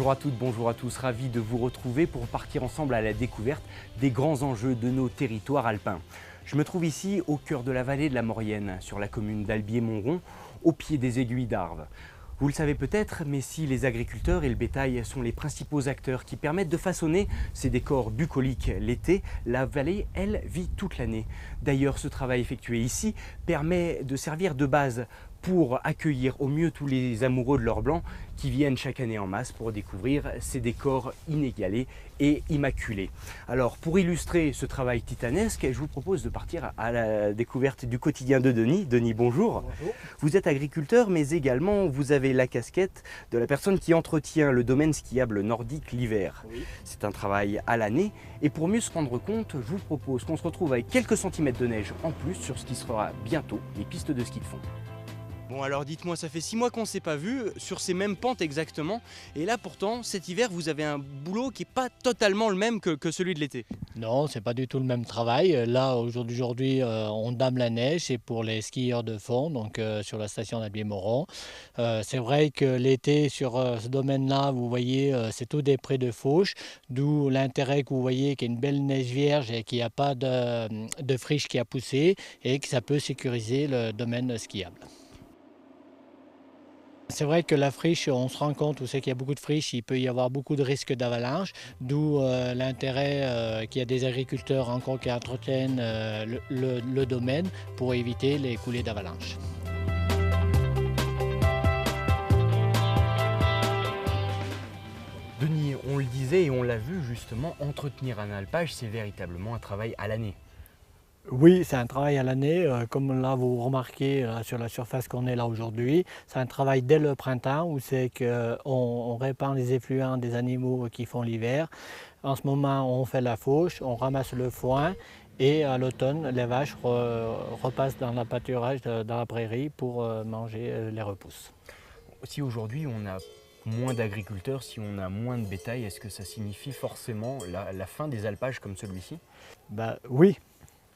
Bonjour à toutes, bonjour à tous, ravi de vous retrouver pour partir ensemble à la découverte des grands enjeux de nos territoires alpins. Je me trouve ici au cœur de la vallée de la Maurienne, sur la commune d'Albier-Montron, au pied des aiguilles d'Arves. Vous le savez peut-être, mais si les agriculteurs et le bétail sont les principaux acteurs qui permettent de façonner ces décors bucoliques l'été, la vallée, elle, vit toute l'année. D'ailleurs, ce travail effectué ici permet de servir de base pour accueillir au mieux tous les amoureux de l'or blanc qui viennent chaque année en masse pour découvrir ces décors inégalés et immaculés. Alors pour illustrer ce travail titanesque, je vous propose de partir à la découverte du quotidien de Denis. Denis, bonjour. Bonjour. Vous êtes agriculteur, mais également vous avez la casquette de la personne qui entretient le domaine skiable nordique l'hiver. Oui. C'est un travail à l'année et pour mieux se rendre compte, je vous propose qu'on se retrouve avec quelques centimètres de neige en plus sur ce qui sera bientôt les pistes de ski de fond. Bon alors dites-moi, ça fait 6 mois qu'on ne s'est pas vu, sur ces mêmes pentes exactement, et là pourtant cet hiver vous avez un boulot qui n'est pas totalement le même que celui de l'été. Non, c'est pas du tout le même travail. Là, aujourd'hui, on dame la neige, c'est pour les skieurs de fond, donc sur la station d'Albier-Montron. C'est vrai que l'été, sur ce domaine-là, vous voyez, c'est tout des prés de fauche, d'où l'intérêt que vous voyez qu'il y a une belle neige vierge et qu'il n'y a pas de friche qui a poussé et que ça peut sécuriser le domaine skiable. C'est vrai que la friche, on se rend compte, où c'est qu'il y a beaucoup de friches, il peut y avoir beaucoup de risques d'avalanche, d'où l'intérêt qu'il y a des agriculteurs encore qui entretiennent le domaine pour éviter les coulées d'avalanche. Denis, on le disait et on l'a vu justement, entretenir un alpage c'est véritablement un travail à l'année. Oui, c'est un travail à l'année, comme là vous remarquez sur la surface qu'on est là aujourd'hui. C'est un travail dès le printemps où c'est qu'on répand les effluents des animaux qui font l'hiver. En ce moment, on fait la fauche, on ramasse le foin et à l'automne, les vaches repassent dans le pâturage, dans la prairie pour manger les repousses. Si aujourd'hui on a moins d'agriculteurs, si on a moins de bétail, est-ce que ça signifie forcément la fin des alpages comme celui-ci? Oui.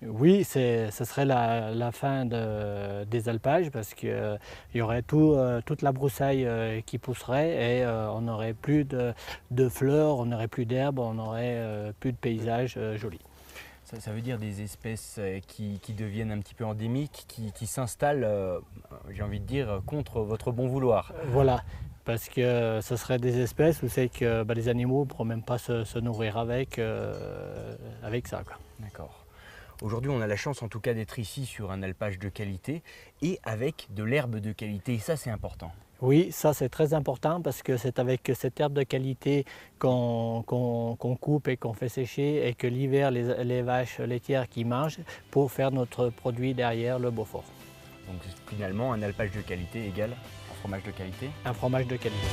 Oui, ce serait la fin des alpages parce qu'il y aurait toute la broussaille qui pousserait et on n'aurait plus de fleurs, on n'aurait plus d'herbes, on n'aurait plus de paysages jolis. Ça veut dire des espèces qui deviennent un petit peu endémiques, qui s'installent, j'ai envie de dire, contre votre bon vouloir. Voilà, parce que ce serait des espèces où c'est que les animaux ne pourront même pas se nourrir avec ça, quoi. D'accord. Aujourd'hui, on a la chance en tout cas d'être ici sur un alpage de qualité et avec de l'herbe de qualité. Et ça, c'est important. Oui, ça c'est très important parce que c'est avec cette herbe de qualité qu'on coupe et qu'on fait sécher et que l'hiver, les vaches laitières qui mangent pour faire notre produit derrière, le Beaufort. Donc finalement, un alpage de qualité égale un fromage de qualité. Un fromage de qualité.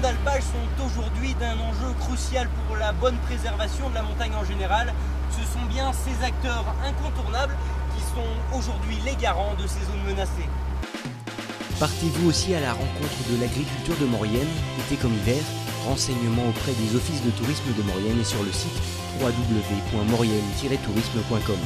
D'alpage sont aujourd'hui d'un enjeu crucial pour la bonne préservation de la montagne en général. Ce sont bien ces acteurs incontournables qui sont aujourd'hui les garants de ces zones menacées. Partez-vous aussi à la rencontre de l'agriculture de Maurienne, été comme hiver. Renseignements auprès des offices de tourisme de Maurienne et sur le site www.maurienne-tourisme.com.